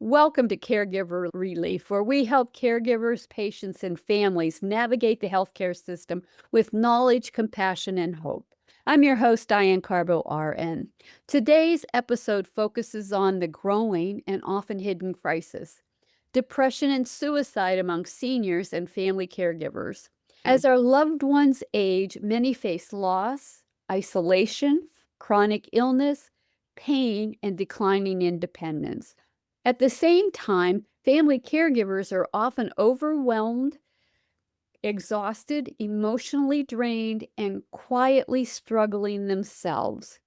Welcome to Caregiver Relief, where we help caregivers, patients, and families navigate the healthcare system with knowledge, compassion, and hope. I'm your host, Diane Carbo, RN. Today's episode focuses on the growing and often hidden crisis, depression and suicide among seniors and family caregivers. As our loved ones age, many face loss, isolation, chronic illness, pain, and declining independence. At the same time, family caregivers are often overwhelmed, exhausted, emotionally drained, and quietly struggling themselves.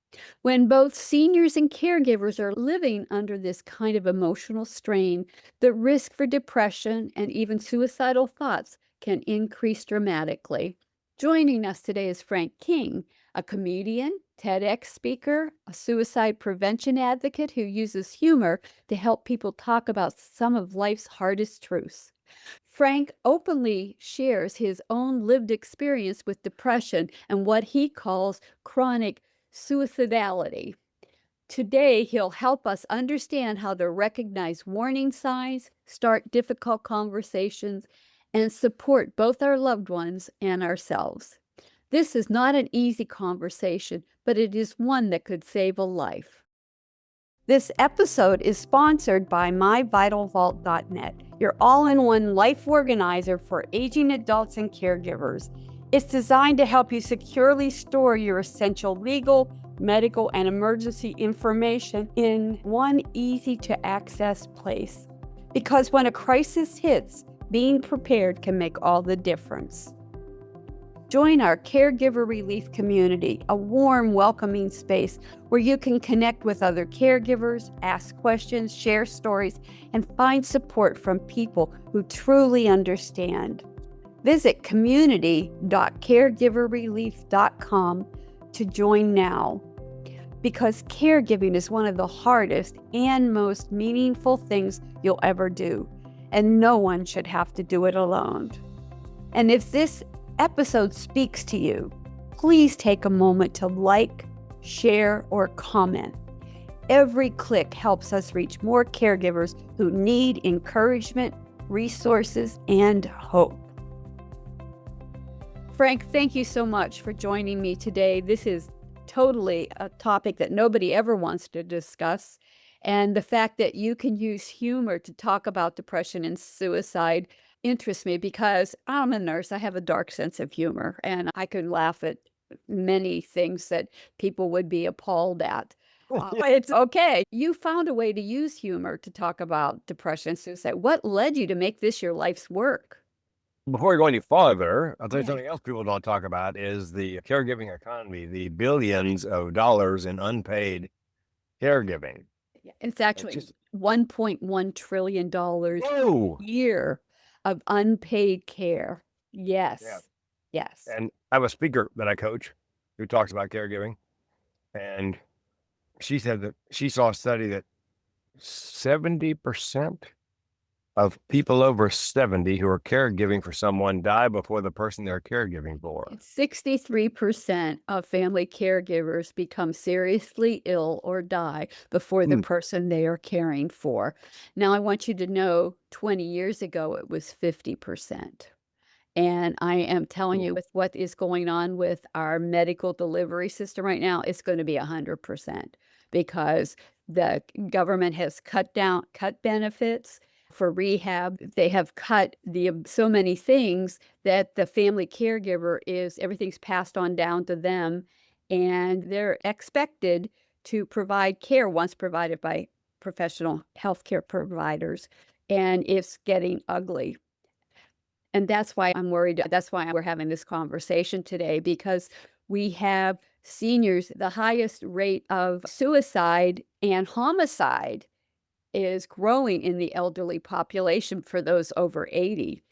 When both seniors and caregivers are living under this kind of emotional strain, the risk for depression and even suicidal thoughts can increase dramatically. Joining us today is Frank King, a comedian, TEDx speaker, a suicide prevention advocate who uses humor to help people talk about some of life's hardest truths. Frank openly shares his own lived experience with depression and what he calls chronic suicidality. Today, he'll help us understand how to recognize warning signs, start difficult conversations, and support both our loved ones and ourselves. This is not an easy conversation, but it is one that could save a life. This episode is sponsored by myvitalvault.net, your all-in-one life organizer for aging adults and caregivers. It's designed to help you securely store your essential legal, medical, and emergency information in one easy-to-access place. Because when a crisis hits, being prepared can make all the difference. Join our Caregiver Relief community, a warm, welcoming space where you can connect with other caregivers, ask questions, share stories, and find support from people who truly understand. Visit community.caregiverrelief.com to join now, because caregiving is one of the hardest and most meaningful things you'll ever do, and no one should have to do it alone. And if this episode speaks to you, please take a moment to like, share, or comment. Every click helps us reach more caregivers who need encouragement, resources, and hope. Frank, thank you so much for joining me today. This is totally a topic that nobody ever wants to discuss. And the fact that you can use humor to talk about depression and suicide interests me, because I'm a nurse. I have a dark sense of humor, and I can laugh at many things that people would be appalled at. It's okay. You found a way to use humor to talk about depression and suicide. What led you to make this your life's work? Before we go any farther, I'll tell you Yeah. something else people don't talk about is the caregiving economy, the billions of dollars in unpaid caregiving. It's actually just- $1.1 trillion Whoa! a year of unpaid care. Yes. Yeah. Yes. And I have a speaker that I coach who talks about caregiving. And she said that she saw a study that 70% of people over 70 who are caregiving for someone die before the person they're caregiving for. 63% of family caregivers become seriously ill or die before the person they are caring for. Now, I want you to know 20 years ago, it was 50%. And I am telling you, with what is going on with our medical delivery system right now, it's going to be 100%, because the government has cut benefits for rehab. They have cut so many things that the family caregiver everything's passed on down to them, and they're expected to provide care once provided by professional healthcare providers, and it's getting ugly. And that's why I'm worried. That's why we're having this conversation today, because we have seniors, the highest rate of suicide and homicide is growing in the elderly population for those over 80.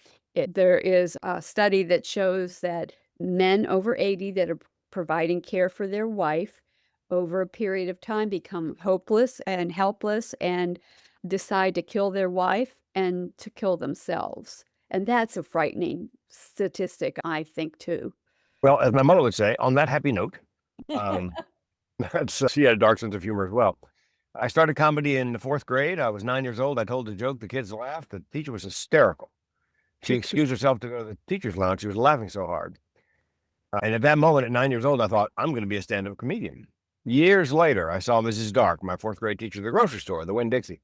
There is a study that shows that men over 80 that are providing care for their wife over a period of time become hopeless and helpless and decide to kill their wife and to kill themselves. And that's a frightening statistic, I think, too. Well, as my mother would say, on that happy note, she had a dark sense of humor as well. I started comedy in the 4th grade. I was 9 years old. I told a joke. The kids laughed. The teacher was hysterical. She excused herself to go to the teacher's lounge. She was laughing so hard. And at that moment, at 9 years old, I thought, I'm going to be a stand-up comedian. Years later, I saw Mrs. Dark, my 4th grade teacher at the grocery store, the Winn-Dixie.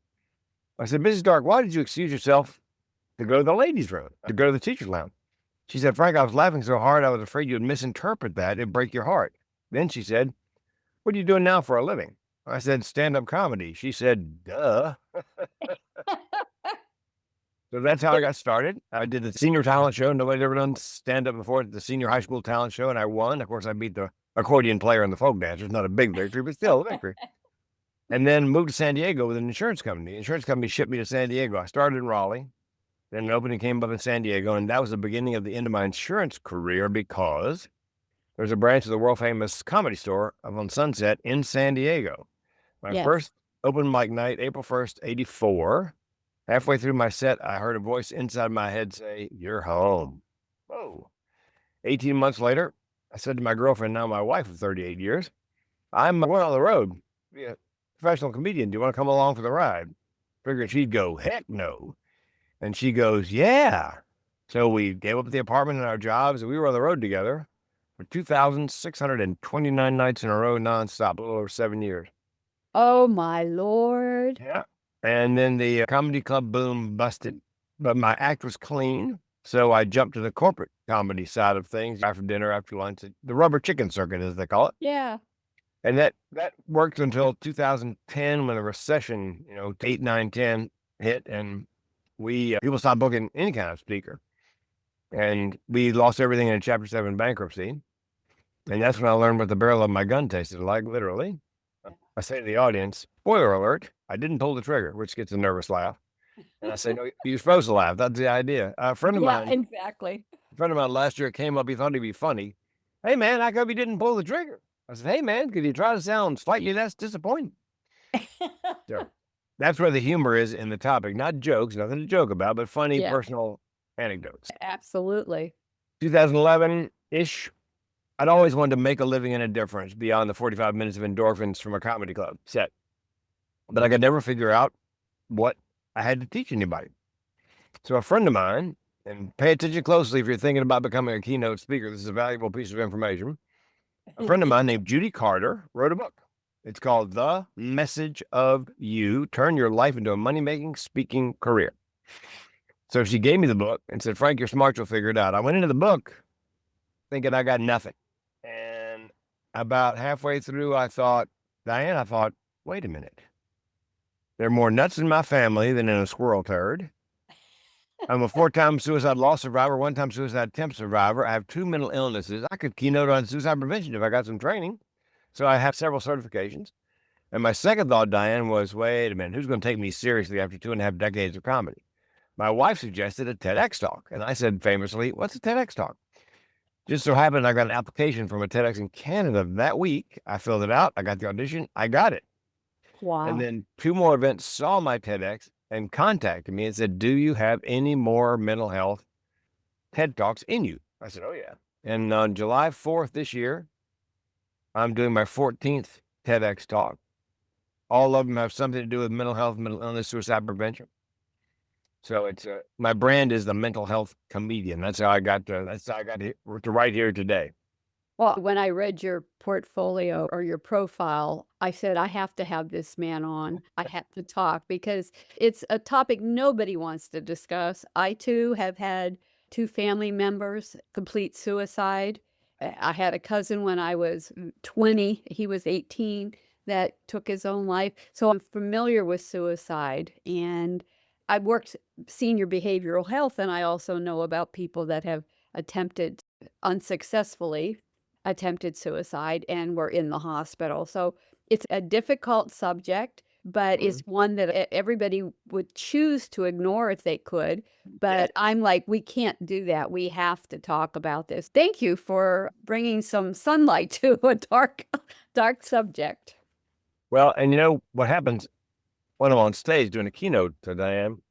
I said, Mrs. Dark, why did you excuse yourself to go to the ladies' room, to go to the teacher's lounge? She said, Frank, I was laughing so hard, I was afraid you'd misinterpret that. It'd break your heart. Then she said, what are you doing now for a living? I said, stand-up comedy. She said, duh. So that's how I got started. I did the senior talent show. Nobody'd ever done stand-up before. The senior high school talent show, and I won. Of course, I beat the accordion player and the folk dancers. Not a big victory, but still a victory. And then moved to San Diego with an insurance company. The insurance company shipped me to San Diego. I started in Raleigh. Then an opening came up in San Diego, and that was the beginning of the end of my insurance career because there's a branch of the world-famous Comedy Store up on Sunset in San Diego. My first open mic night, April 1st, 84. Halfway through my set, I heard a voice inside my head say, you're home. Whoa. 18 months later, I said to my girlfriend, now my wife of 38 years, I'm going on the road to be a professional comedian. Do you want to come along for the ride? Figured she'd go, heck no. And she goes, yeah. So we gave up the apartment and our jobs, and we were on the road together for 2,629 nights in a row, nonstop, a little over 7 years. Oh, my Lord. Yeah. And then the comedy club boom busted, but my act was clean. So I jumped to the corporate comedy side of things after dinner, after lunch, the rubber chicken circuit, as they call it. Yeah. And that worked until 2010 when the recession, 8, 9, 10 hit, and people stopped booking any kind of speaker. And we lost everything in a Chapter 7 bankruptcy. And that's when I learned what the barrel of my gun tasted like, literally. I say to the audience, spoiler alert, I didn't pull the trigger, which gets a nervous laugh. And I say, no, you're supposed to laugh. That's the idea. A friend of mine last year came up, he thought he'd be funny. Hey, man, how come you didn't pull the trigger? I said, hey, man, could you try to sound slightly less disappointing? So that's where the humor is in the topic. Not jokes, nothing to joke about, but funny personal anecdotes. Absolutely. 2011-ish. I'd always wanted to make a living and a difference beyond the 45 minutes of endorphins from a comedy club set. But I could never figure out what I had to teach anybody. So a friend of mine, and pay attention closely if you're thinking about becoming a keynote speaker, this is a valuable piece of information. A friend of mine named Judy Carter wrote a book. It's called The Message of You, Turn Your Life into a Money-Making Speaking Career. So she gave me the book and said, Frank, you're smart, you'll figure it out. I went into the book thinking I got nothing. And about halfway through, I thought, Diane, wait a minute. There are more nuts in my family than in a squirrel turd. I'm a 4-time suicide loss survivor, 1-time suicide attempt survivor. I have 2 mental illnesses. I could keynote on suicide prevention if I got some training. So I have several certifications. And my second thought, Diane, was, wait a minute, who's going to take me seriously after 2.5 decades of comedy? My wife suggested a TEDx talk. And I said famously, what's a TEDx talk? Just so happened I got an application from a TEDx in Canada that week. I filled it out. I got the audition. I got it. Wow. And then 2 more events saw my TEDx and contacted me and said, do you have any more mental health TED Talks in you? I said, oh, yeah. And on July 4th this year, I'm doing my 14th TEDx talk. All of them have something to do with mental health, mental illness, suicide prevention. So it's my brand is the mental health comedian. That's how I got to right here today. Well, when I read your portfolio or your profile, I said, I have to have this man on. I have to talk because it's a topic nobody wants to discuss. I, too, have had 2 family members complete suicide. I had a cousin when I was 20, he was 18, that took his own life. So I'm familiar with suicide. And I worked senior behavioral health, and I also know about people that have unsuccessfully attempted suicide and were in the hospital. So it's a difficult subject, but it's one that everybody would choose to ignore if they could. But I'm like, we can't do that. We have to talk about this. Thank you for bringing some sunlight to a dark subject. Well, and you know what happens when I'm on stage doing a keynote to Diane?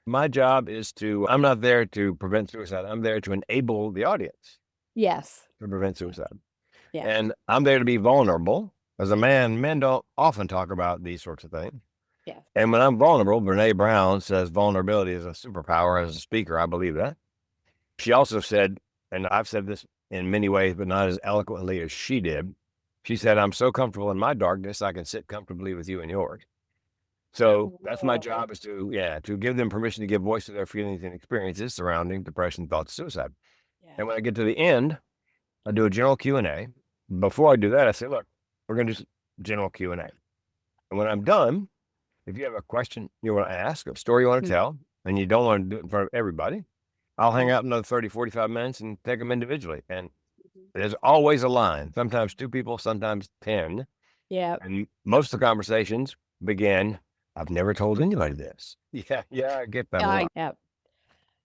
My job is I'm not there to prevent suicide. I'm there to enable the audience Yes. to prevent suicide. Yeah. And I'm there to be vulnerable As a man, men don't often talk about these sorts of things. Yeah. And when I'm vulnerable, Brene Brown says vulnerability is a superpower. As a speaker, I believe that. She also said, and I've said this in many ways, but not as eloquently as she did. She said, I'm so comfortable in my darkness, I can sit comfortably with you in yours. So that's my job, is to give them permission to give voice to their feelings and experiences surrounding depression, thoughts, suicide. Yeah. And when I get to the end, I do a general Q&A. Before I do that, I say, look, we're going to do general Q&A. And when I'm done, if you have a question you want to ask, a story you want to tell, and you don't want to do it in front of everybody, I'll hang out another 30, 45 minutes and take them individually. And there's always a line, sometimes 2 people, sometimes 10. Yeah. And most of the conversations begin, I've never told anybody this. Yeah, I get that a lot.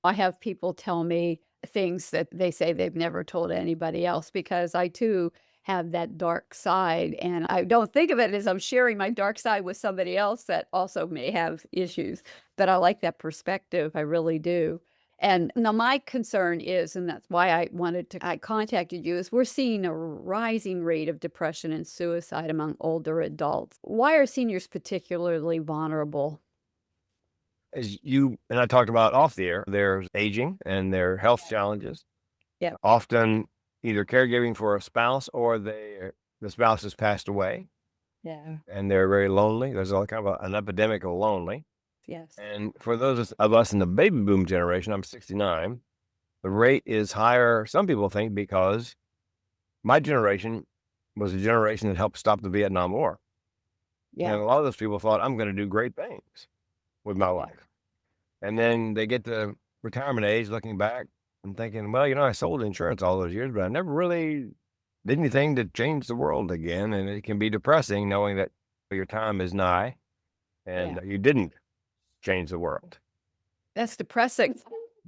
I have people tell me things that they say they've never told anybody else, because I too have that dark side, and I don't think of it as I'm sharing my dark side with somebody else that also may have issues. But I like that perspective. I really do. And now my concern is, and that's why I contacted you, is we're seeing a rising rate of depression and suicide among older adults. Why are seniors particularly vulnerable? As you and I talked about off the air, there's aging and their health challenges. Yeah. Often either caregiving for a spouse, or the spouse has passed away Yeah. and they're very lonely. There's all kind of an epidemic of lonely. Yes. And for those of us in the baby boom generation, I'm 69, the rate is higher, some people think, because my generation was a generation that helped stop the Vietnam War. Yeah. And a lot of those people thought, I'm going to do great things with my life. And then they get to retirement age, looking back and thinking, well, I sold insurance all those years, but I never really did anything to change the world again. And it can be depressing knowing that your time is nigh and you didn't change the world. That's depressing.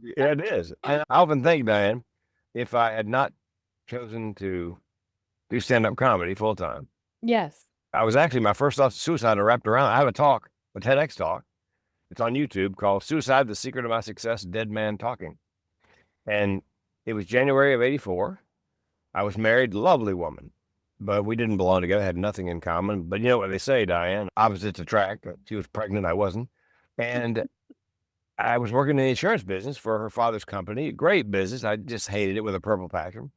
Yeah, it is. I often think, Diane, if I had not chosen to do stand-up comedy full time, Yes. I was actually, my first thoughts of suicide are wrapped around. I have a TEDx talk. It's on YouTube, called Suicide, the Secret of My Success, Dead Man Talking. And it was January of 84. I was married, lovely woman, but we didn't belong together, had nothing in common. But you know what they say, Diane, opposites attract. She was pregnant, I wasn't. And I was working in the insurance business for her father's company, great business. I just hated it with a purple passion.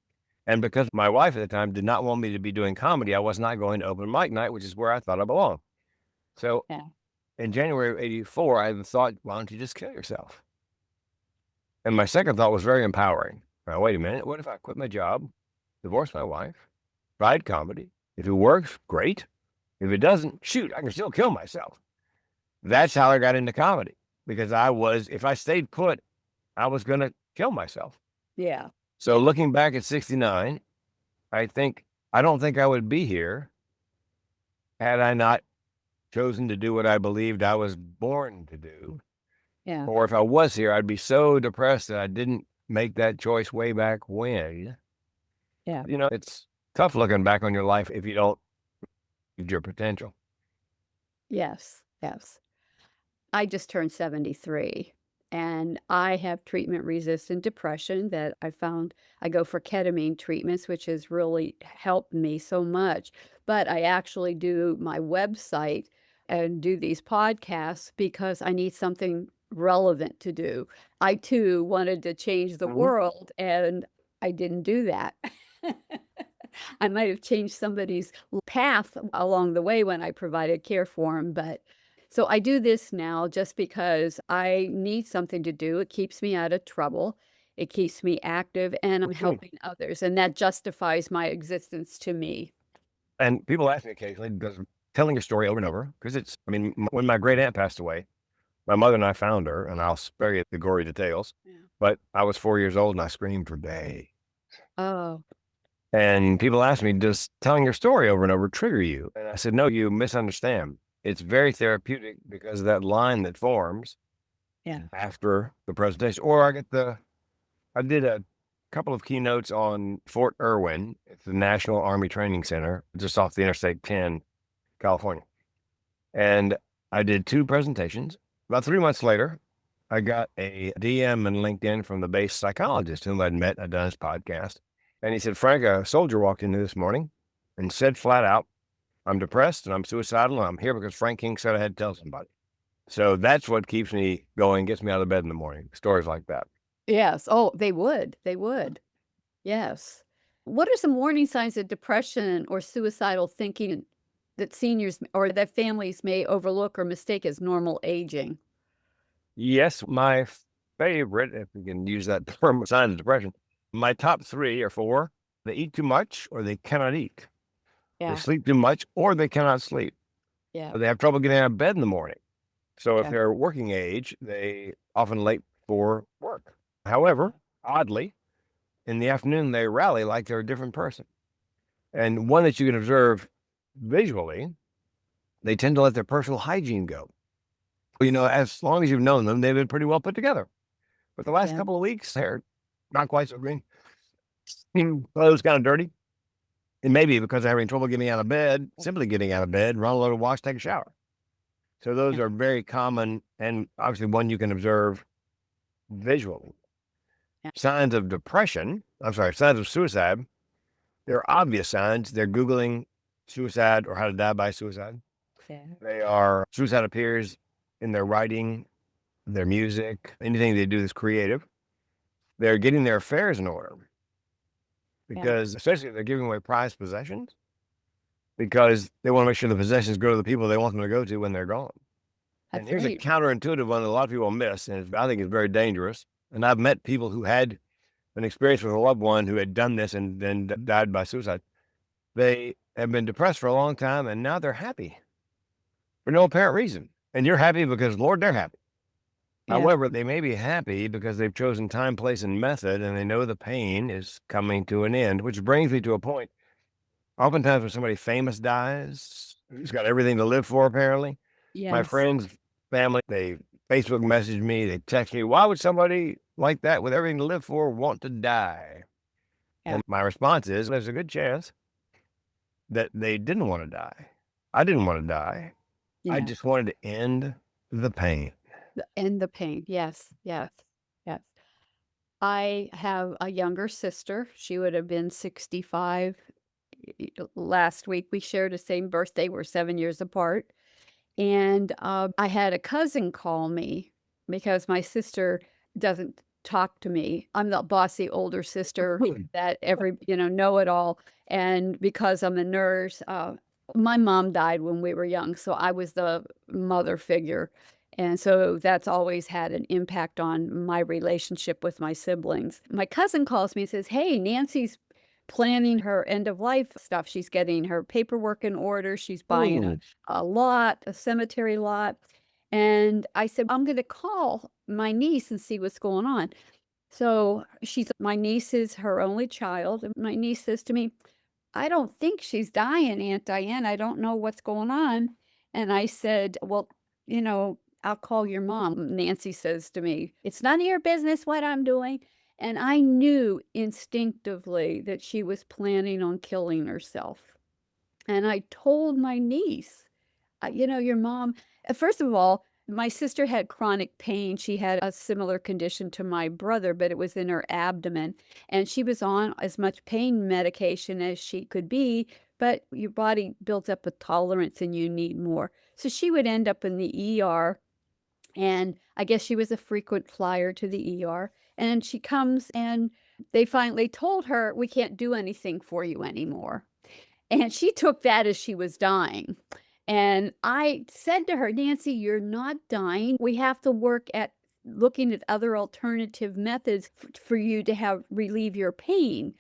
And because my wife at the time did not want me to be doing comedy, I was not going to open mic night, which is where I thought I belonged. So in January of 84, I thought, why don't you just kill yourself? And my second thought was very empowering. Now, wait a minute. What if I quit my job, divorce my wife, tried comedy? If it works, great. If it doesn't, shoot, I can still kill myself. That's how I got into comedy, because if I stayed put, I was going to kill myself. Yeah. So looking back at 69, I don't think I would be here had I not chosen to do what I believed I was born to do. Yeah. Or if I was here, I'd be so depressed that I didn't make that choice way back when. Yeah. It's tough looking back on your life if you don't use your potential. Yes. Yes. I just turned 73, and I have treatment-resistant depression that I found. I go for ketamine treatments, which has really helped me so much. But I actually do my website and do these podcasts because I need something relevant to do. I too wanted to change the world, and I didn't do that. I might have changed somebody's path along the way when I provided care for them, but so I do this now just because I need something to do. It keeps me out of trouble. It keeps me active, and I'm helping others, and that justifies my existence to me. And people ask me occasionally, does telling your story over and over, because when my great aunt passed away, my mother and I found her, and I'll spare you the gory details, but I was 4 years old and I screamed for days. Oh. And people ask me, does telling your story over and over trigger you? And I said, no, you misunderstand. It's very therapeutic because of that line that forms after the presentation. Or I did a couple of keynotes on Fort Irwin. It's the National Army Training Center, just off the Interstate 10, California. And I did 2 presentations. About 3 months later, I got a DM in LinkedIn from the base psychologist whom I'd met. I'd done his podcast. And he said, Frank, a soldier walked in this morning and said flat out, I'm depressed and I'm suicidal and I'm here because Frank King said I had to tell somebody. So that's what keeps me going, gets me out of bed in the morning. Stories like that. Yes. Oh, they would. They would. Yes. What are some warning signs of depression or suicidal thinking that seniors or that families may overlook or mistake as normal aging? Yes, my favorite, if we can use that term, signs of depression, my top 3 or 4, they eat too much or they cannot eat. They Yeah. sleep too much or they cannot sleep. Yeah. They have trouble getting out of bed in the morning. So if Yeah. they're working age, they often late for work. However, oddly, in the afternoon, they rally like they're a different person. And one that you can observe visually, they tend to let their personal hygiene go. As long as you've known them, they've been pretty well put together. But the last Yeah. couple of weeks, they're not quite so green. Clothes kind of dirty. It may be because they're having trouble getting out of bed, simply getting out of bed, run a load of wash, take a shower. So those Yeah. are very common and obviously one you can observe visually. Yeah. Signs of suicide, they're obvious signs. They're Googling suicide or how to die by suicide. Yeah. Suicide appears in their writing, their music, anything they do that's creative. They're getting their affairs in order because, especially if they're giving away prized possessions, because they want to make sure the possessions go to the people they want them to go to when they're gone. That's And here's a right. counterintuitive one that a lot of people miss, and I think it's very dangerous. And I've met people who had an experience with a loved one who had done this and then died by suicide. They have been depressed for a long time, and now they're happy for no apparent reason. And you're happy because, Lord, they're happy. Yeah. However, they may be happy because they've chosen time, place, and method, and they know the pain is coming to an end, which brings me to a point. Oftentimes when somebody famous dies, who's got everything to live for, apparently, my Yes. friends, family, they Facebook message me, they text me, why would somebody like that with everything to live for want to die? Yeah. And my response is, there's a good chance that they didn't want to die. I didn't want to die. I Yeah. just wanted to end the pain. End the pain. Yes. Yes. Yes. I have a younger sister. She would have been 65 last week. We shared the same birthday. We're 7 years apart. And I had a cousin call me because my sister doesn't talk to me. I'm the bossy older sister that know it all. And because I'm a nurse, my mom died when we were young. So I was the mother figure. And so that's always had an impact on my relationship with my siblings. My cousin calls me and says, hey, Nancy's planning her end of life stuff. She's getting her paperwork in order. She's buying a lot, a cemetery lot. And I said, I'm going to call my niece and see what's going on. So my niece is her only child. And my niece says to me, I don't think she's dying, Aunt Diane. I don't know what's going on. And I said, well, I'll call your mom. Nancy says to me, it's none of your business what I'm doing. And I knew instinctively that she was planning on killing herself. And I told my niece, your mom, first of all, my sister had chronic pain. She had a similar condition to my brother, but it was in her abdomen. And she was on as much pain medication as she could be, but your body built up a tolerance and you need more. So she would end up in the ER. And I guess she was a frequent flyer to the ER. And she comes and they finally told her, we can't do anything for you anymore. And she took that as she was dying. And I said to her, Nancy, you're not dying. We have to work at looking at other alternative methods for you to relieve your pain.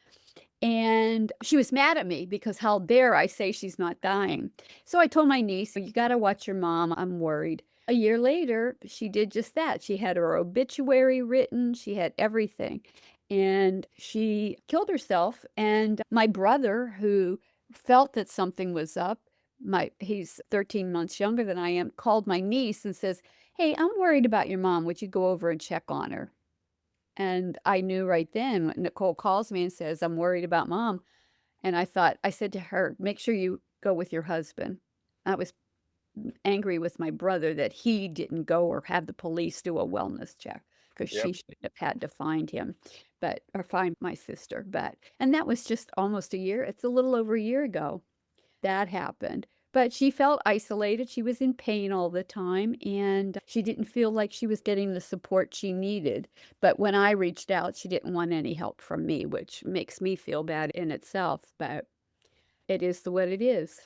And she was mad at me because how dare I say she's not dying. So I told my niece, you got to watch your mom. I'm worried. A year later, she did just that. She had her obituary written. She had everything. And she killed herself. And my brother, who felt that something was up, he's 13 months younger than I am, called my niece and says, hey, I'm worried about your mom. Would you go over and check on her? And I knew right then, when Nicole calls me and says, I'm worried about mom. And I said to her, make sure you go with your husband. I was angry with my brother that he didn't go or have the police do a wellness check because Yep. she should have had to find him, or find my sister. And that was just almost a year. It's a little over a year ago that happened. But she felt isolated. She was in pain all the time, and she didn't feel like she was getting the support she needed. But when I reached out, she didn't want any help from me, which makes me feel bad in itself. But it is what it is.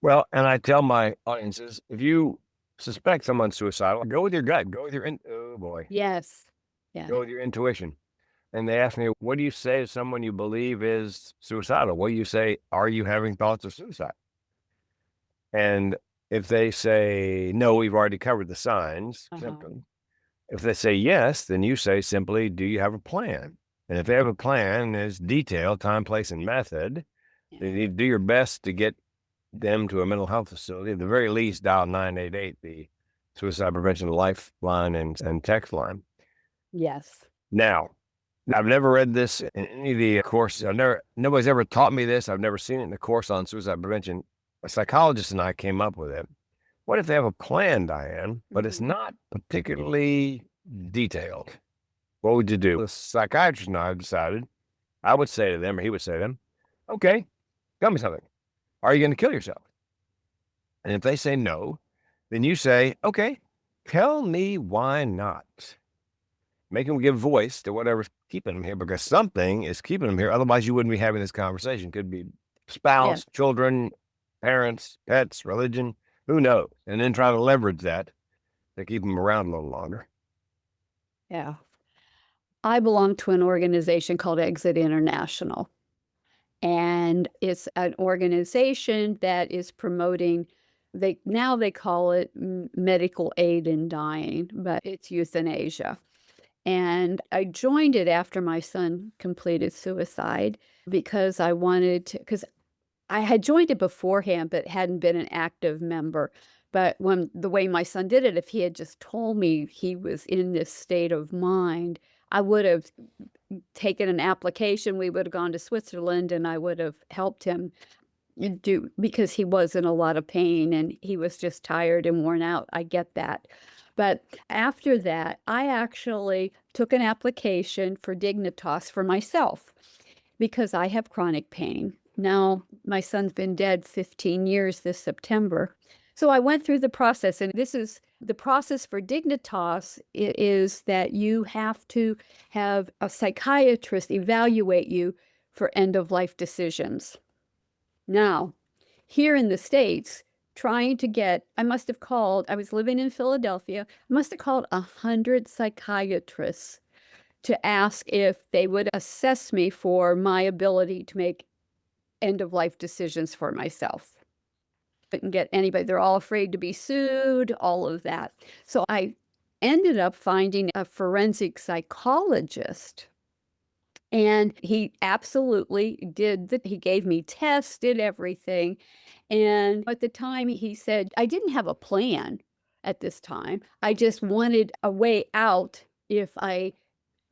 Well, and I tell my audiences, if you suspect someone's suicidal, go with your gut. Go with your, oh boy, Yes. Yeah. go with your intuition. And they ask me, what do you say to someone you believe is suicidal? What do you say, are you having thoughts of suicide? And if they say, no, we've already covered the signs, symptoms. If they say yes, then you say simply, do you have a plan? And if they have a plan, there's detail, time, place, and method. Then you do your best to get them to a mental health facility. At the very least, dial 988, the suicide prevention lifeline and text line. Yes. Now, I've never read this in any of the courses. Nobody's ever taught me this. I've never seen it in the course on suicide prevention. A psychologist and I came up with it. What if they have a plan, Diane, but it's not particularly detailed? What would you do? The psychiatrist and I decided, I would say to them, or he would say to them, okay, tell me something. Are you going to kill yourself? And if they say no, then you say, okay, tell me why not. Make them give voice to whatever's keeping them here, because something is keeping them here. Otherwise, you wouldn't be having this conversation. Could be spouse, children, parents, pets, religion, who knows? And then try to leverage that to keep them around a little longer. Yeah. I belong to an organization called Exit International. And it's an organization that is promoting, they call it medical aid in dying, but it's euthanasia. And I joined it after my son completed suicide because because I had joined it beforehand, but hadn't been an active member. But when the way my son did it, if he had just told me he was in this state of mind, I would have taken an application. We would have gone to Switzerland and I would have helped him because he was in a lot of pain and he was just tired and worn out. I get that. But after that, I actually took an application for Dignitas for myself because I have chronic pain. Now, my son's been dead 15 years this September. So I went through the process, and this is the process for Dignitas. It is that you have to have a psychiatrist evaluate you for end-of-life decisions. Now, here in the States, I was living in Philadelphia, I must have called 100 psychiatrists to ask if they would assess me for my ability to make end-of-life decisions for myself. Couldn't get anybody. They're all afraid to be sued, all of that. So I ended up finding a forensic psychologist, and he absolutely he gave me tests, did everything. And at the time he said, I didn't have a plan at this time. I just wanted a way out if I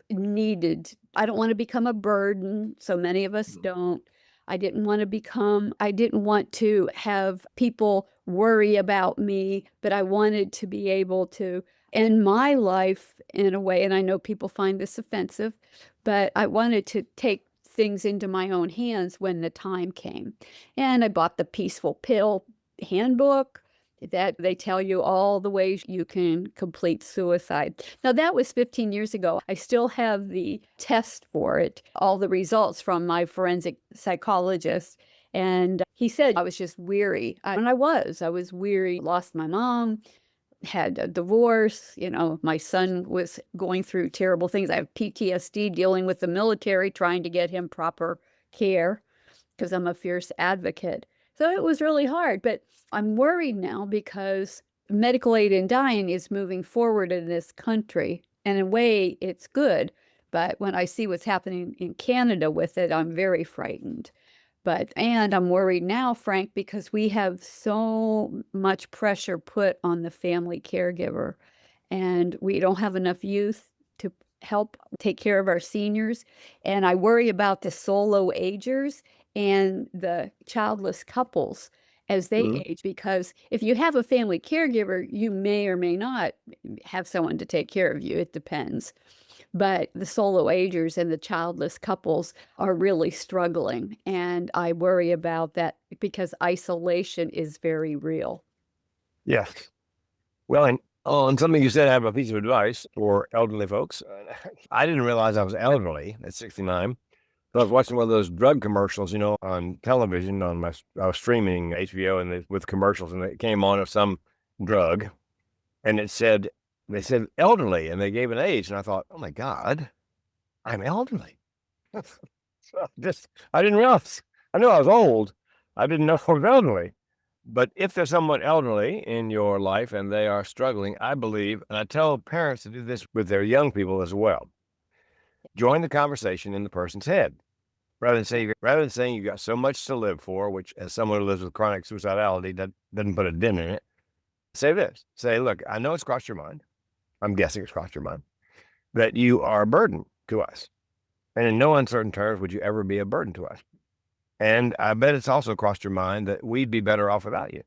don't want to become a burden. So many of us don't. I didn't want to have people worry about me, but I wanted to be able to end my life in a way. And I know people find this offensive, but I wanted to take things into my own hands when the time came. And I bought the Peaceful Pill handbook that they tell you all the ways you can complete suicide. Now, that was 15 years ago. I still have the test for it, all the results from my forensic psychologist. And he said I was just weary. And I was weary, lost my mom, had a divorce. My son was going through terrible things. I have PTSD, dealing with the military, trying to get him proper care because I'm a fierce advocate. So it was really hard, but I'm worried now because medical aid in dying is moving forward in this country. And in a way, it's good. But when I see what's happening in Canada with it, I'm very frightened. And I'm worried now, Frank, because we have so much pressure put on the family caregiver, and we don't have enough youth to help take care of our seniors. And I worry about the solo agers and the childless couples as they age, because if you have a family caregiver, you may or may not have someone to take care of you. It depends. But the solo agers and the childless couples are really struggling. And I worry about that because isolation is very real. Yes. Well, and on something you said, I have a piece of advice for elderly folks. I didn't realize I was elderly at 69. So I was watching one of those drug commercials, on television I was streaming HBO with commercials, and it came on of some drug, and they said elderly, and they gave an age, and I thought, oh my God, I'm elderly. So I didn't realize. I knew I was old. I didn't know I was elderly. But if there's someone elderly in your life and they are struggling, I believe, and I tell parents to do this with their young people as well, join the conversation in the person's head. Rather than saying you've got so much to live for, which as someone who lives with chronic suicidality, that doesn't put a dent in it, say this. Say, look, I know it's crossed your mind. I'm guessing it's crossed your mind that you are a burden to us. And in no uncertain terms would you ever be a burden to us. And I bet it's also crossed your mind that we'd be better off without you.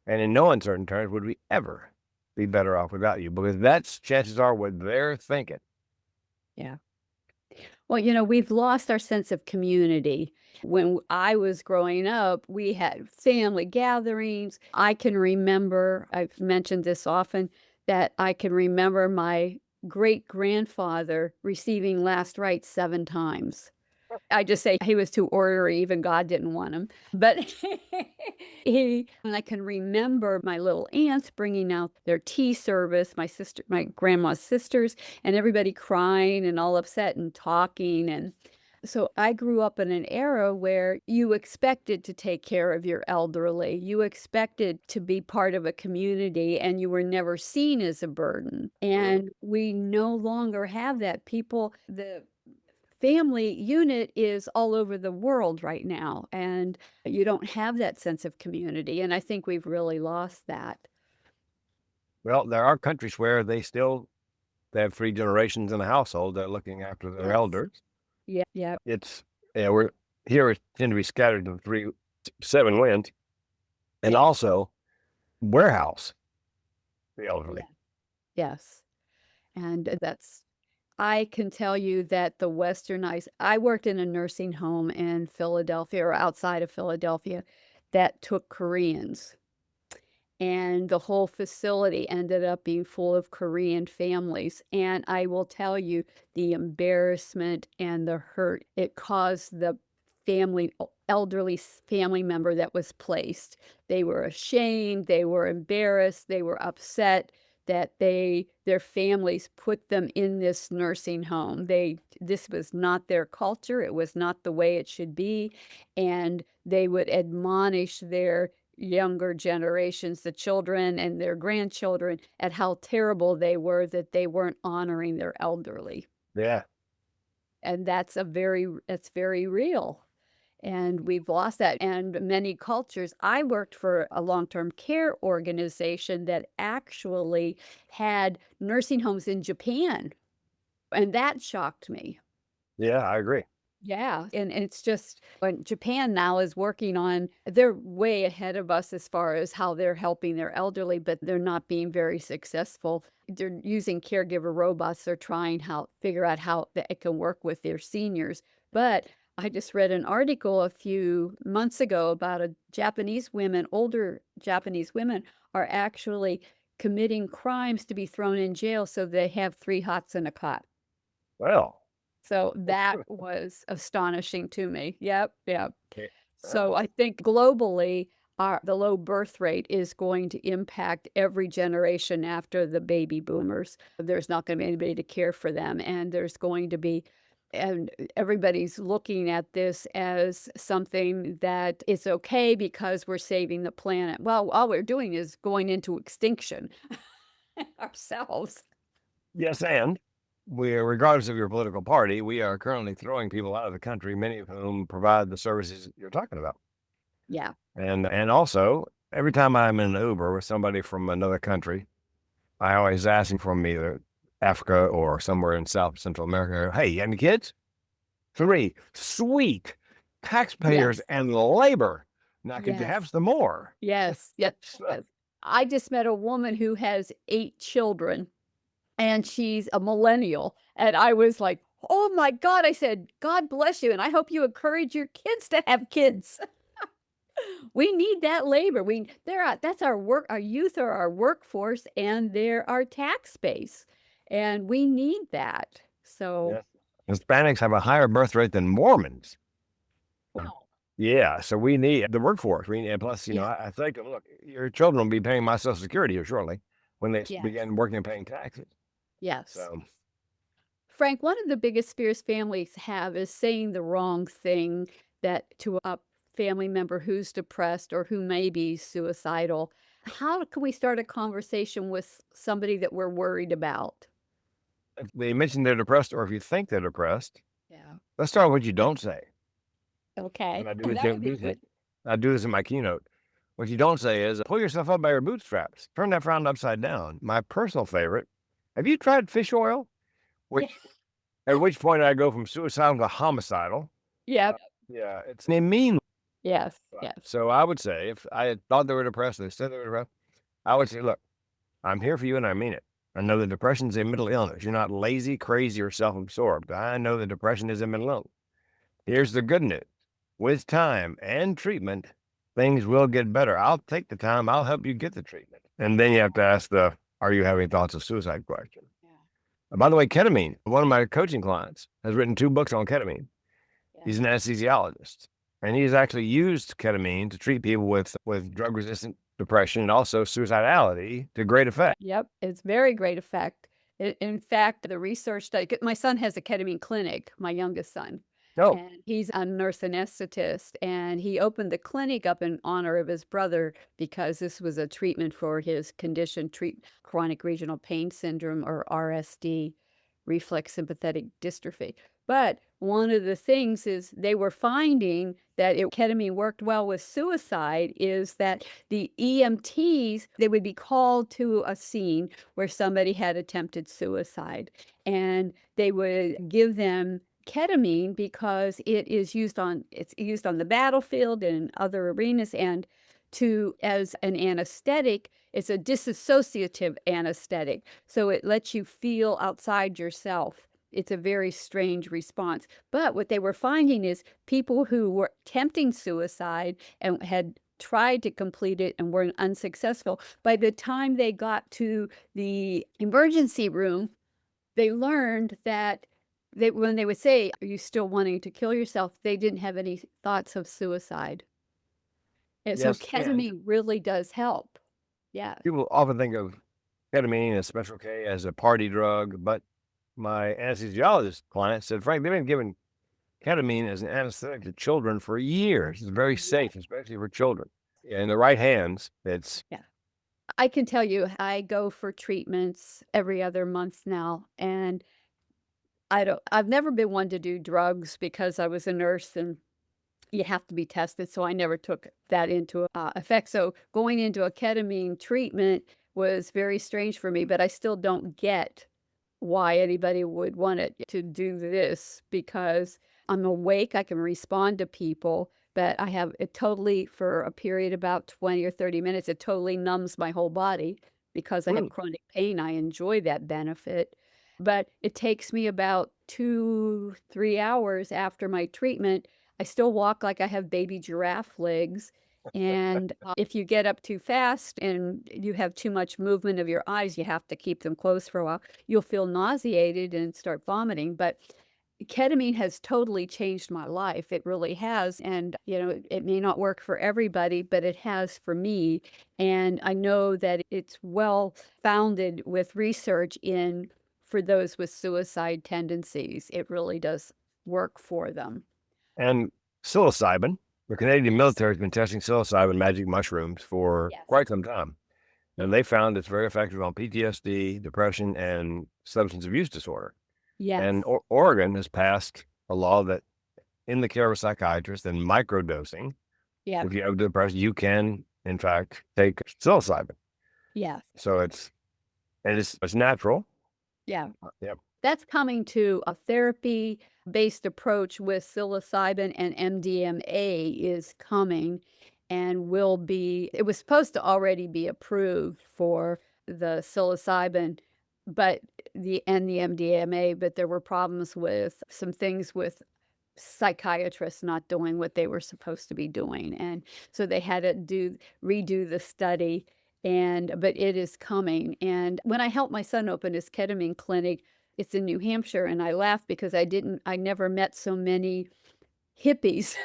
And in no uncertain terms would we ever be better off without you, because that's, chances are, what they're thinking. Yeah. Well, we've lost our sense of community. When I was growing up, we had family gatherings. I can remember, I've mentioned this often, that I can remember my great grandfather receiving last rites 7 times. I just say he was too ornery, even God didn't want him. But and I can remember my little aunts bringing out their tea service, my grandma's sisters, and everybody crying and all upset and talking. And so I grew up in an era where you expected to take care of your elderly. You expected to be part of a community, and you were never seen as a burden. And we no longer have that. The family unit is all over the world right now, and you don't have that sense of community, and I think we've really lost that. Well, there are countries where they have 3 generations in a household that are looking after their Yes. elders. Yeah, yeah, We're here, it tend to be scattered in 7 winds, and yeah, also warehouse the elderly. yes, and I can tell you that I worked in a nursing home in Philadelphia or outside of Philadelphia that took Koreans. And the whole facility ended up being full of Korean families, and I will tell you the embarrassment and the hurt it caused the elderly family member that was placed. They were ashamed, they were embarrassed, they were upset that their families put them in this nursing home. This was not their culture, it was not the way it should be, and they would admonish their younger generations, the children and their grandchildren, at how terrible they were that they weren't honoring their elderly. Yeah. And that's very real. And we've lost that. And many cultures, I worked for a long-term care organization that actually had nursing homes in Japan. And that shocked me. Yeah, I agree. Yeah, and it's just when Japan now is working on they're way ahead of us as far as how they're helping their elderly, but they're not being very successful. They're using caregiver robots. They're trying figure out how that it can work with their seniors. But I just read an article a few months ago about older Japanese women are actually committing crimes to be thrown in jail so they have 3 hots and a cot. Well, So that was astonishing to me. Yep, yep. okay. So I think globally, the low birth rate is going to impact every generation after the baby boomers. There's not going to be anybody to care for them, and and everybody's looking at this as something that is okay because we're saving the planet. Well, all we're doing is going into extinction ourselves. Yes, and regardless of your political party, we are currently throwing people out of the country, many of whom provide the services you're talking about. Yeah. And also, every time I'm in an Uber with somebody from another country, I always ask them from either Africa or somewhere in South Central America, hey, you have any kids? 3. Sweet. Taxpayers Yes. and labor. Now, could you Yes. have some more? Yes. Yes. Yes. I just met a woman who has 8 children. and she's a millennial. And I was like, oh my God. I said, God bless you. And I hope you encourage your kids to have kids. We need that labor. That's our work. Our youth are our workforce, and they're our tax base, and we need that. So, Yes. Hispanics have a higher birth rate than Mormons. wow. Yeah, so we need the workforce. And plus, Yeah. I think, look, your children will be paying my Social Security here shortly when they Yes. begin working and paying taxes. Yes. So, Frank, one of the biggest fears families have is saying the wrong thing that to a family member who's depressed or who may be suicidal. How can we start a conversation with somebody that we're worried about? if they mention they're depressed, or if you think they're depressed, Yeah. let's start with what you don't say. Okay. And I do And this, that would be good. I do this in my keynote. What you don't say is pull yourself up by your bootstraps. Turn that frown upside down. My personal favorite. Have you tried fish oil? Which at which point I go from suicidal to homicidal. Yep. Yeah, it's they mean. Yes. Yes. So I would say if I had thought they were depressed, they said they were depressed, I would say, look, I'm here for you and I mean it. I know that depression is a mental illness. You're not lazy, crazy, or self-absorbed. I know that depression is a mental illness. Here's the good news. With time and treatment, things will get better. I'll take the time. I'll help you get the treatment. And then you have to ask are you having thoughts of suicide question? Yeah. By the way, ketamine, one of my coaching clients has written 2 books on ketamine. Yeah. He's an anesthesiologist, and he's actually used ketamine to treat people with drug-resistant depression and also suicidality to great effect. Yep. It's very great effect. In fact, the research study, my son has a ketamine clinic, my youngest son. No, And he's a nurse anesthetist, and he opened the clinic up in honor of his brother because this was a treatment for his condition, chronic regional pain syndrome, or RSD, reflex sympathetic dystrophy. But one of the things is they were finding that ketamine worked well with suicide is that the EMTs, they would be called to a scene where somebody had attempted suicide, and they would give them ketamine because it's used on the battlefield and in other arenas, and as an anesthetic, it's a disassociative anesthetic, so it lets you feel outside yourself. It's a very strange response, but what they were finding is people who were attempting suicide and had tried to complete it and were unsuccessful, by the time they got to the emergency room, they learned that when they would say, "Are you still wanting to kill yourself?" they didn't have any thoughts of suicide. And so yes, and ketamine really does help. Yeah. people often think of ketamine and Special K as a party drug, but my anesthesiologist client said, Frank, they've been giving ketamine as an anesthetic to children for years. It's very safe, especially for children. In the right hands, it's Yeah. I can tell you, I go for treatments every other month now, and I've never been one to do drugs because I was a nurse and you have to be tested, so I never took that into effect. So going into a ketamine treatment was very strange for me, but I still don't get why anybody would want it to do this because I'm awake, I can respond to people, but I have it totally for a period about 20 or 30 minutes, it totally numbs my whole body because I have really chronic pain. I enjoy that benefit, but it takes me about 2, 3 hours after my treatment. I still walk like I have baby giraffe legs. And if you get up too fast and you have too much movement of your eyes, you have to keep them closed for a while. You'll feel nauseated and start vomiting. But ketamine has totally changed my life. It really has. And, it may not work for everybody, but it has for me. And I know that it's well founded with research for those with suicide tendencies. It really does work for them. and psilocybin. The Canadian military has been testing psilocybin magic mushrooms for Yes. quite some time. And they found it's very effective on PTSD, depression, and substance abuse disorder. Yes. And Oregon has passed a law that in the care of a psychiatrist and microdosing, Yeah. if you have depression, you can, in fact, take psilocybin. Yes. So it's natural. Yeah. Yep. That's coming to a therapy-based approach with psilocybin and MDMA is coming and it was supposed to already be approved for the psilocybin, but the MDMA, but there were problems with some things with psychiatrists not doing what they were supposed to be doing, and so they had to redo the study, but it is coming, and when I helped my son open his ketamine clinic, it's in New Hampshire, and I laughed because I never met so many hippies.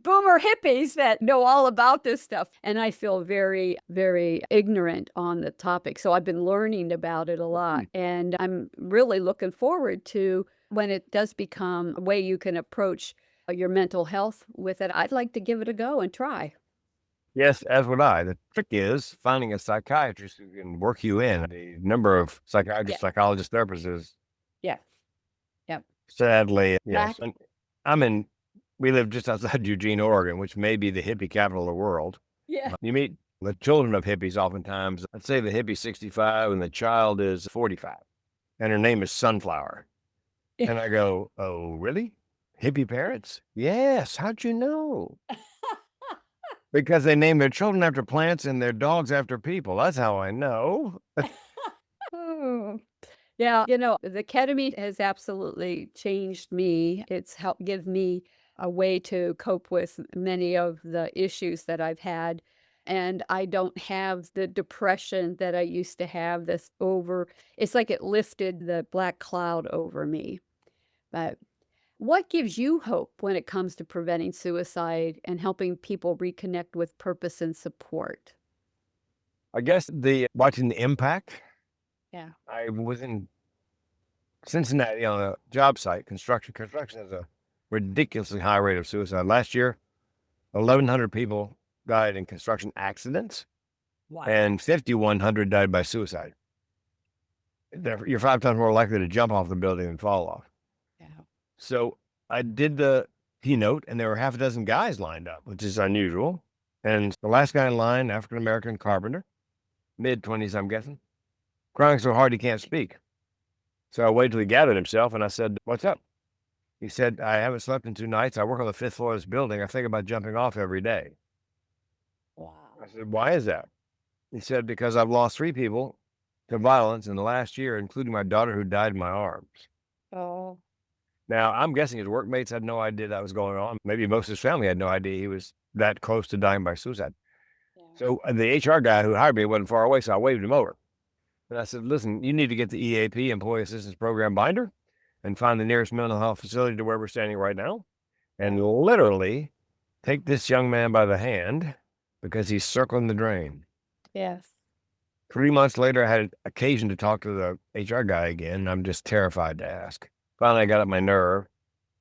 Boomer hippies that know all about this stuff. And I feel very, very ignorant on the topic. So I've been learning about it a lot. And I'm really looking forward to when it does become a way you can approach your mental health with it. I'd like to give it a go and try. Yes, as would I. The trick is finding a psychiatrist who can work you in. The number of psychiatrists, psychologists, therapists is Yeah. Yep. sadly, yes. And we live just outside Eugene, Oregon, which may be the hippie capital of the world. Yeah. You meet the children of hippies oftentimes. Let's say the hippie's 65 and the child is 45, and her name is Sunflower. And I go, oh, really? Hippie parents? Yes. How'd you know? Because they name their children after plants and their dogs after people. That's how I know. Oh. Yeah, the ketamine has absolutely changed me. It's helped give me a way to cope with many of the issues that I've had. And I don't have the depression that I used to have it's like it lifted the black cloud over me. But what gives you hope when it comes to preventing suicide and helping people reconnect with purpose and support? I guess watching the impact. Yeah. I was in Cincinnati on a job site, construction. Construction has a ridiculously high rate of suicide. Last year, 1,100 people died in construction accidents. Wow. And 5,100 died by suicide. You're 5 times more likely to jump off the building than fall off. Yeah. So I did the keynote, and there were half a dozen guys lined up, which is unusual. And the last guy in line, African-American carpenter, mid-20s, I'm guessing, crying so hard he can't speak. So I waited till he gathered himself, and I said, what's up? He said, I haven't slept in 2 nights. I work on the 5th floor of this building. I think about jumping off every day. Wow. I said, why is that? He said, because I've lost 3 people to violence in the last year, including my daughter who died in my arms. Oh. Now, I'm guessing his workmates had no idea that was going on. Maybe most of his family had no idea he was that close to dying by suicide. Yeah. So the HR guy who hired me wasn't far away, so I waved him over. And I said, listen, you need to get the EAP, Employee Assistance Program binder, and find the nearest mental health facility to where we're standing right now, and literally take this young man by the hand because he's circling the drain. Yes. 3 months later, I had occasion to talk to the HR guy again, and I'm just terrified to ask. Finally, I got up my nerve,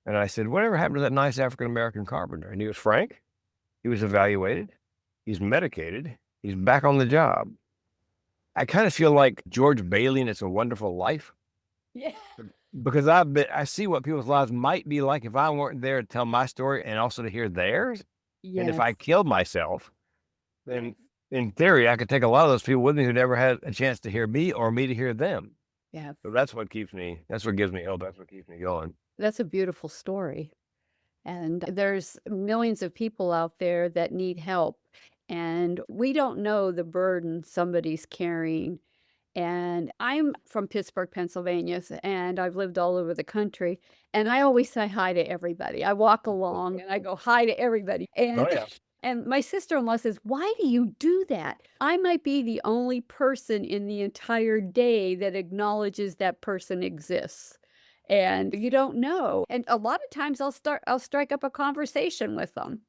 and I said, whatever happened to that nice African-American carpenter? And he was frank. He was evaluated. He's medicated. He's back on the job. I kind of feel like George Bailey in It's a Wonderful Life. Yeah. Because I see what people's lives might be like if I weren't there to tell my story and also to hear theirs. Yes. And if I killed myself, then in theory, I could take a lot of those people with me who never had a chance to hear me or me to hear them. Yeah. So that's what gives me hope. That's what keeps me going. That's a beautiful story. And there's millions of people out there that need help. And we don't know the burden somebody's carrying. And I'm from Pittsburgh, Pennsylvania, and I've lived all over the country. And I always say hi to everybody. I walk along and I go hi to everybody. And my sister-in-law says, why do you do that? I might be the only person in the entire day that acknowledges that person exists. And you don't know. And a lot of times I'll strike up a conversation with them.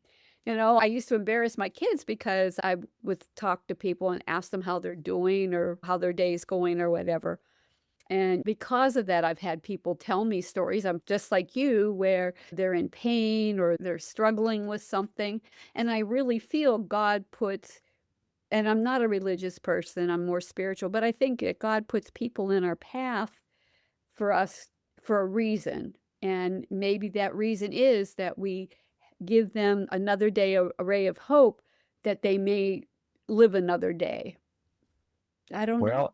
I used to embarrass my kids because I would talk to people and ask them how they're doing or how their day's going or whatever. And because of that, I've had people tell me stories. I'm just like you, where they're in pain or they're struggling with something. And I really feel God puts, and I'm not a religious person, I'm more spiritual, but I think that God puts people in our path for us for a reason. And maybe that reason is that we give them another day, a ray of hope that they may live another day. I don't know. Well,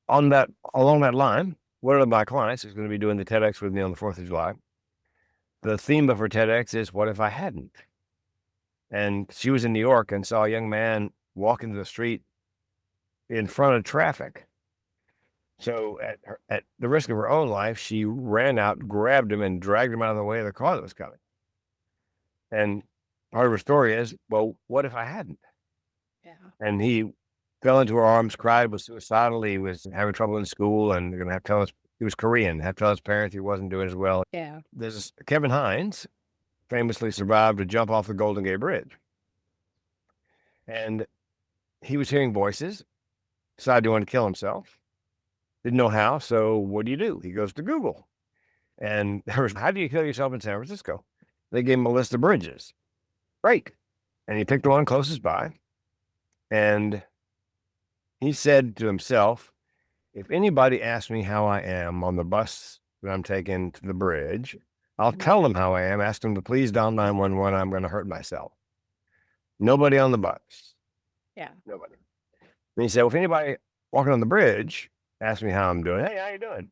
along that line, one of my clients is going to be doing the TEDx with me on the 4th of July. The theme of her TEDx is, what if I hadn't? And she was in New York and saw a young man walk into the street in front of traffic. So at the risk of her own life, she ran out, grabbed him, and dragged him out of the way of the car that was coming. And part of her story is, well, what if I hadn't? Yeah. And he fell into her arms, cried, was suicidal. He was having trouble in school, and they're going to have to tell us he was Korean, have to tell his parents he wasn't doing as well. Yeah. There's Kevin Hines, famously survived to jump off the Golden Gate Bridge. And he was hearing voices, decided he wanted to kill himself. Didn't know how, so what do? He goes to Google. And there was, how do you kill yourself in San Francisco? They gave him a list of bridges. Great. And he picked the one closest by. And he said to himself, if anybody asks me how I am on the bus that I'm taking to the bridge, I'll tell them how I am. Ask them to please dial 911. I'm going to hurt myself. Nobody on the bus. Yeah. Nobody. And he said, well, if anybody walking on the bridge asks me how I'm doing, hey, how you doing?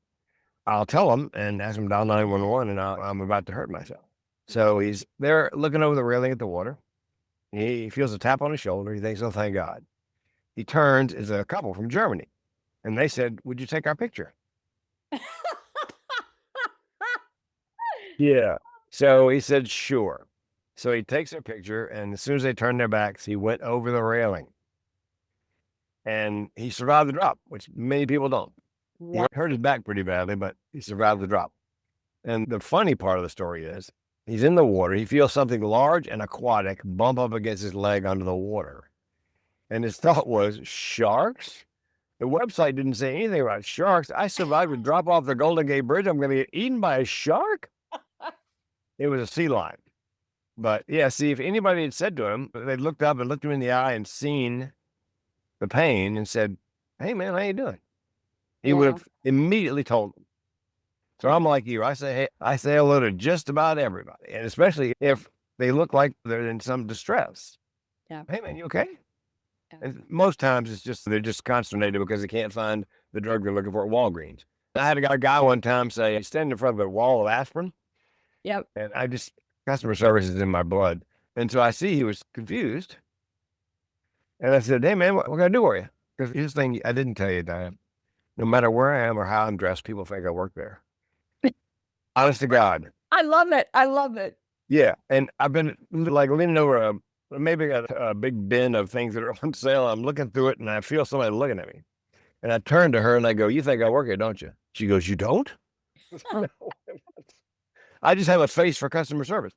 I'll tell them and ask them to dial 911, and I'm about to hurt myself. So he's there looking over the railing at the water. He feels a tap on his shoulder. He thinks, oh, thank God. He turns, is a couple from Germany. And they said, would you take our picture? Yeah. So he said, sure. So he takes their picture, and as soon as they turned their backs, he went over the railing. And he survived the drop, which many people don't. Wow. He hurt his back pretty badly, but he survived the drop. And the funny part of the story is he's in the water. He feels something large and aquatic bump up against his leg under the water. And his thought was, sharks? The website didn't say anything about sharks. I survived a drop off the Golden Gate Bridge. I'm going to get eaten by a shark? It was a sea lion. But yeah, see, if anybody had said to him, they'd looked up and looked him in the eye and seen the pain and said, hey, man, how you doing? He would have immediately told them. So I'm like you. I say hello to just about everybody, and especially if they look like they're in some distress. Yeah. Hey, man, you okay? Yeah. And most times it's just they're just consternated because they can't find the drug they're looking for at Walgreens. I had a guy one time say, he's standing in front of a wall of aspirin. Yep. And customer service is in my blood. And so I see he was confused. And I said, hey, man, what can I do for you? Because here's the thing I didn't tell you, Diane. No matter where I am or how I'm dressed, people think I work there. Honest to God. I love it. I love it. Yeah. And I've been like leaning over maybe a big bin of things that are on sale. I'm looking through it and I feel somebody looking at me. And I turn to her and I go, you think I work here, don't you? She goes, you don't? I just have a face for customer service.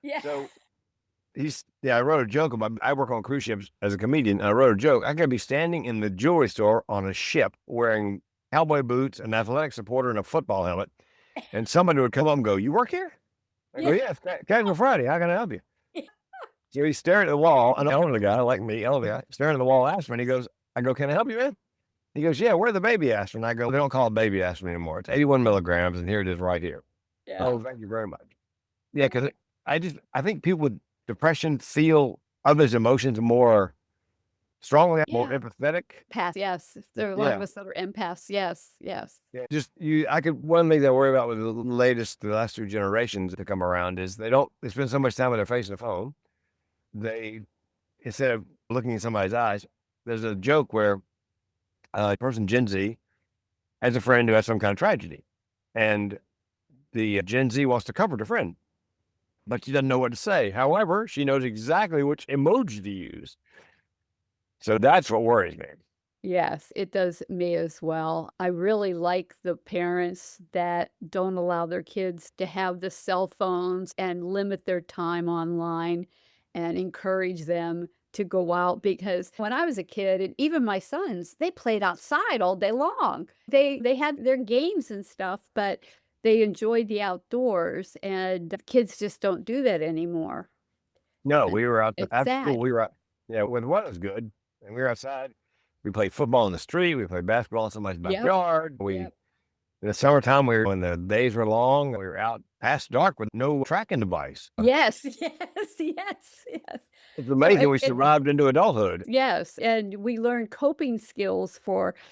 Yeah. So I wrote a joke about, I work on cruise ships as a comedian. And I wrote a joke. I could be standing in the jewelry store on a ship wearing cowboy boots, an athletic supporter, and a football helmet. And somebody would come up and go, you work here? I go, yeah, it's Casual Friday. How can I help you? So he's staring at the wall. An elderly guy, like me, elderly guy, staring at the wall aspirin. He goes, I go, can I help you, man? He goes, yeah, where's the baby aspirin? I go, they don't call it baby aspirin anymore. It's 81 milligrams, and here it is right here. Yeah. Oh, thank you very much. Yeah, because I think people with depression feel others' emotions more strongly, more empathetic. Yes. There are a lot of us that are empaths. Yes. Yeah, one thing that I worry about with the last two generations to come around is they spend so much time with their face on the phone. Instead of looking in somebody's eyes, there's a joke where a person, Gen Z, has a friend who has some kind of tragedy. And the Gen Z wants to comfort a friend, but she doesn't know what to say. However, she knows exactly which emoji to use. So that's what worries me. Yes, it does me as well. I really like the parents that don't allow their kids to have the cell phones and limit their time online and encourage them to go out, because when I was a kid, and even my sons, they played outside all day long. They had their games and stuff, but they enjoyed the outdoors, and kids just don't do that anymore. No, we were out It's after sad. school. We were out, when the weather was good, and we were outside. We played football in the street. We played basketball in somebody's backyard. In the summertime, when the days were long, we were out past dark with no tracking device. Yes. It's amazing we survived into adulthood. Yes, and we learn coping skills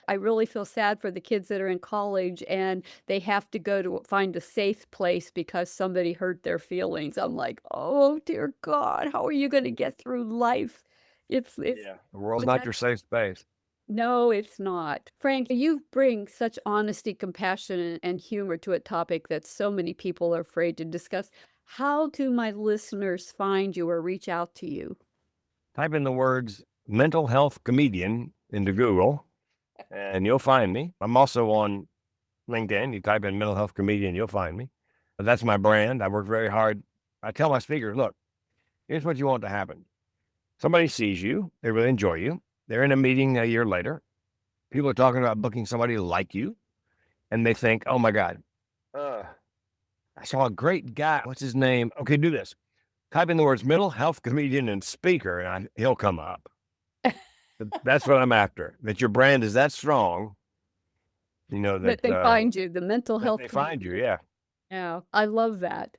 I really feel sad for the kids that are in college and they have to go to find a safe place because somebody hurt their feelings. I'm like, oh dear God, how are you going to get through life? The world's not your safe space. No, it's not. Frank, you bring such honesty, compassion, and humor to a topic that so many people are afraid to discuss. How do my listeners find you or reach out to you? Type in the words mental health comedian into Google and you'll find me. I'm also on LinkedIn. You type in mental health comedian, you'll find me. But that's my brand. I work very hard. I tell my speakers, look, here's what you want to happen. Somebody sees you, they really enjoy you. They're in a meeting a year later. People are talking about booking somebody like you, and they think, oh my God, I saw a great guy. What's his name? Okay, do this. Type in the words mental health comedian and speaker, and he'll come up. That's what I'm after. That your brand is that strong, That they find you, the mental that health they find you. Yeah. Yeah, I love that.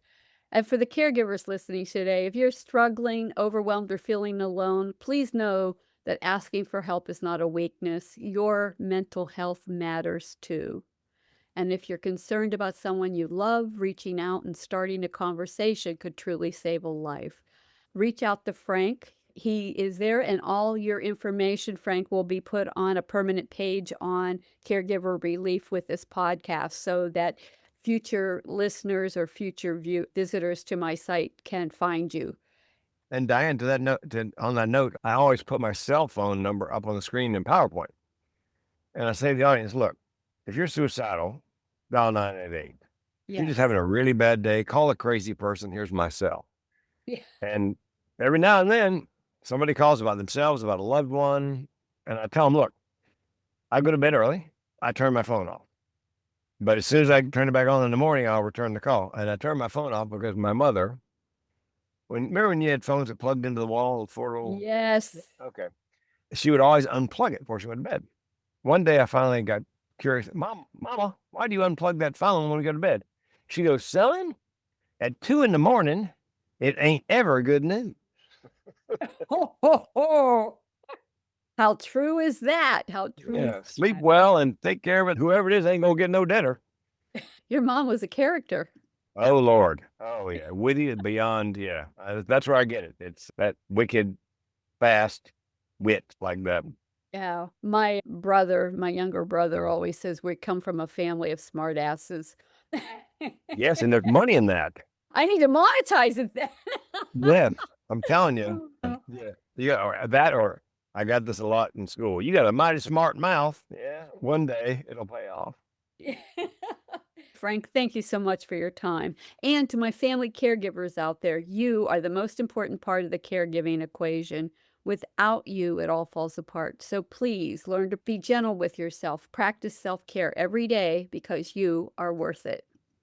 And for the caregivers listening today, if you're struggling, overwhelmed, or feeling alone, please know that asking for help is not a weakness. Your mental health matters too. And if you're concerned about someone you love, reaching out and starting a conversation could truly save a life. Reach out to Frank. He is there, and all your information, Frank, will be put on a permanent page on Caregiver Relief with this podcast so that future listeners or future visitors to my site can find you. And Diane, on that note, I always put my cell phone number up on the screen in PowerPoint. And I say to the audience, look, if you're suicidal, dial 988. If you're just having a really bad day, call a crazy person. Here's my cell. Yeah. And every now and then, somebody calls about themselves, about a loved one. And I tell them, look, I go to bed early. I turn my phone off. But as soon as I turn it back on in the morning, I'll return the call. And I turn my phone off because my mother, remember when you had phones that plugged into the wall for Yes. Okay. She would always unplug it before she went to bed. One day I finally got curious. Mama, why do you unplug that phone when we go to bed? She goes, son, at 2 a.m, it ain't ever good news. Ho, ho, ho. How true is that? How true is Sleep that? well and take care of it. Whoever it is ain't gonna get no dinner. Your mom was a character. Oh, Lord. Oh, yeah. Witty and beyond. Yeah. That's where I get it. It's that wicked, fast wit like that. Yeah. My brother, my younger brother, always says we come from a family of smart asses. Yes. And there's money in that. I need to monetize it then. Yeah. I'm telling you. Yeah. You got that, or I got this a lot in school. You got a mighty smart mouth. Yeah. One day it'll pay off. Frank, thank you so much for your time. And to my family caregivers out there, you are the most important part of the caregiving equation. Without you, it all falls apart. So please learn to be gentle with yourself. Practice self care every day because you are worth it.